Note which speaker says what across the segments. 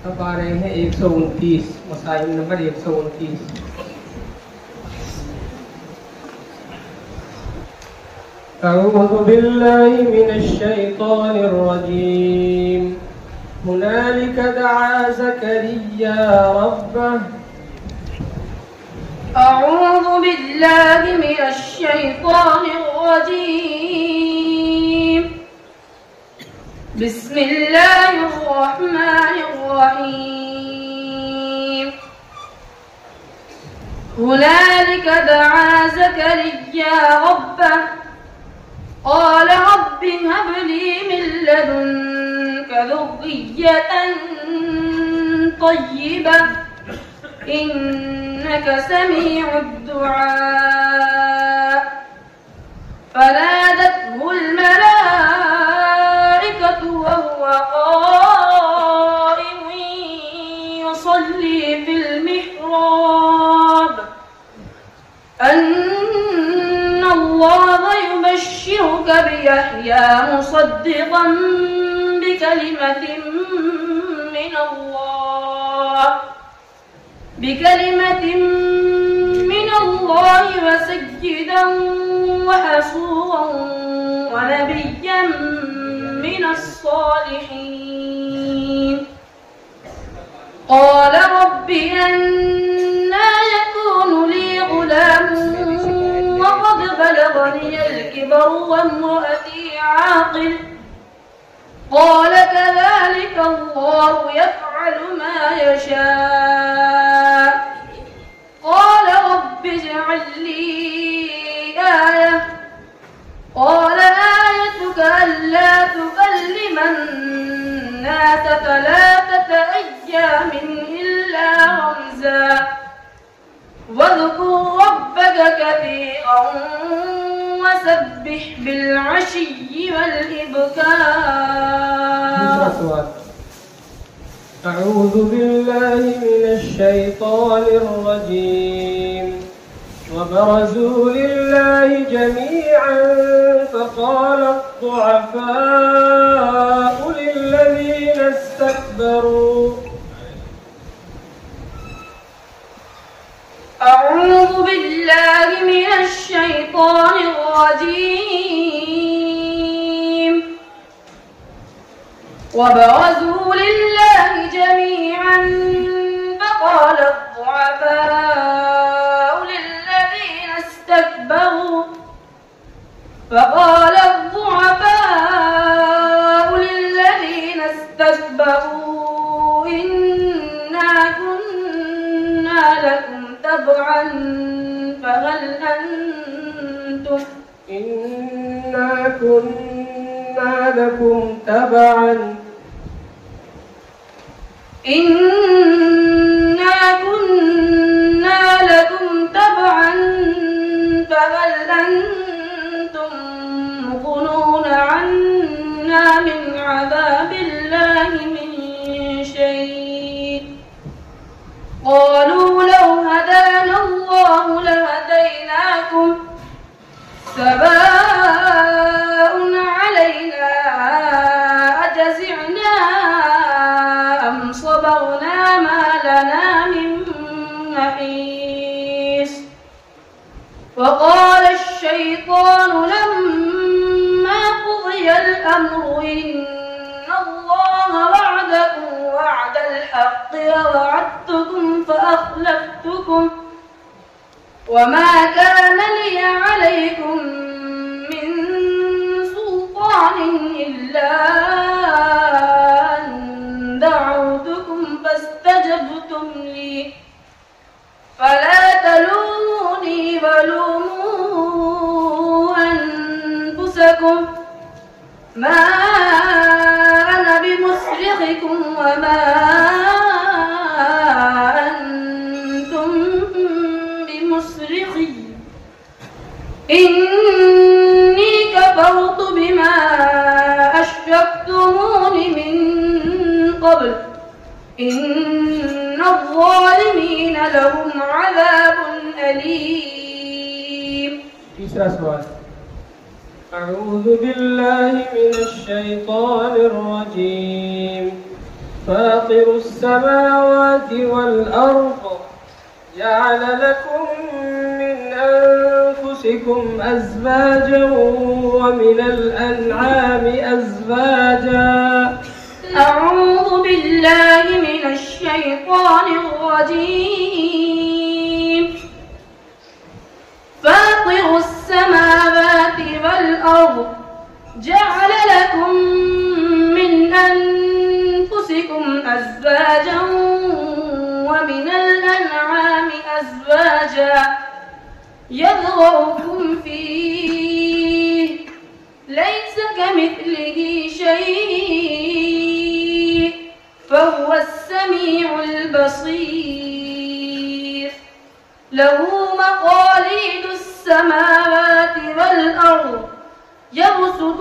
Speaker 1: अब आ रहे हैं 129 मसाइल नंबर 129। أعوذ بالله من الشيطان الرجيم هنالك دعا زكريا ربه
Speaker 2: أعوذ بالله من الشيطان الرجيم بسم الله الرحمن الرحيم هنالك دعا زكريا ربه قال رب هب لي من لدنك ذرية طيبة إنك سميع الدعاء فنادته الملائكة وهو قائم يصلي في المحراب أن الله يبشرك بيحيى مصدقا بكلمة من الله وسيدا وحصورا ونبيا من الصالحين قال رب أنى يكون لي غلام وقد بلغني الكبر وامرأتي عاقر قال كذلك الله يفعل ما يشاء قال رب اجعل لي آية قال آيتك ألا تكلم الناس 3 أيام إلا رمزا واذكر ربك كثيرا وسبح بالعشي والإبكار.
Speaker 1: أعوذ بالله من الشيطان الرجيم وبرزوا لله جميعا فقال الضعفاء للذين استكبروا
Speaker 2: أعوذ بالله من الشيطان الرجيم وبرزوا لله جميعا فقال الضعفاء للذين استكبروا إنا كنا لكم تبعا فهل أنتم
Speaker 1: إنا كنا لكم تبعا
Speaker 2: فهل أنتم مغنون عنا من عذاب الله من شيء قالوا لو هدانا الله لهديناكم سواء علينا أجزعنا أم صبرنا ما لنا من محيص وقال الشيطان لما قضي الأمر إن الله وعدكم وعد الحق ووعدتكم فأخلفتكم وما كان لي عليكم من سلطان إلا أن دعوتكم فاستجبتم لي فلا تلوموني ولوموا أنفسكم ما أنا بمصرخكم وما أنتم بمصرخي إني كفرت بما أشركتمون من قبل إن الظالمين لهم عذاب أليم.
Speaker 1: أعوذ بالله من الشيطان الرجيم فاطر السماوات والأرض جعل لكم من أنفسكم أزواجا ومن الأنعام أزواجا.
Speaker 2: أعوذ بالله من الشيطان الرجيم. فاطر السماوات والأرض جعل لكم من أنفسكم أزواجا ومن الأنعام أزواجا يذرؤكم فيه ليس كمثله شيء فهو السميع البصير. له مقاليد السماوات والأرض يبسط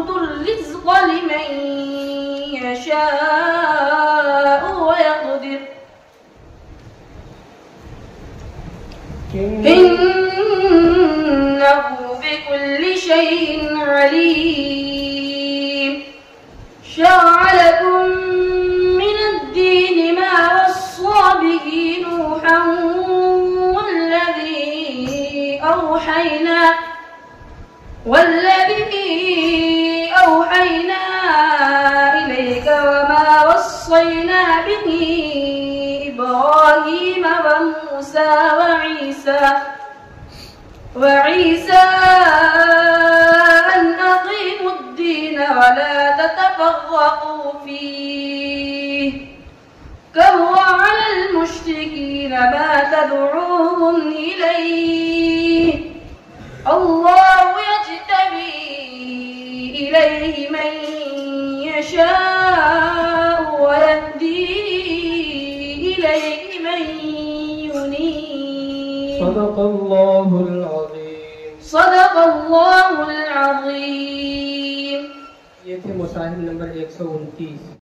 Speaker 2: الرزق لمن يشاء ويقدر إنه بكل شيء عليم. شرع لكم من الدين ما وصى به نوحا والذي أوحينا إليك وما وصينا به إبراهيم وموسى وعيسى أن أقيموا الدين ولا تتفرقوا فيه كبر على المشركين ما تدعوهم إليه الله يجتبي إليه من يشاء ويهدي إليه من ينيب.
Speaker 1: صدق الله العظيم.
Speaker 2: صدق الله العظيم.
Speaker 1: ये थे मुसाहिब नंबर 129।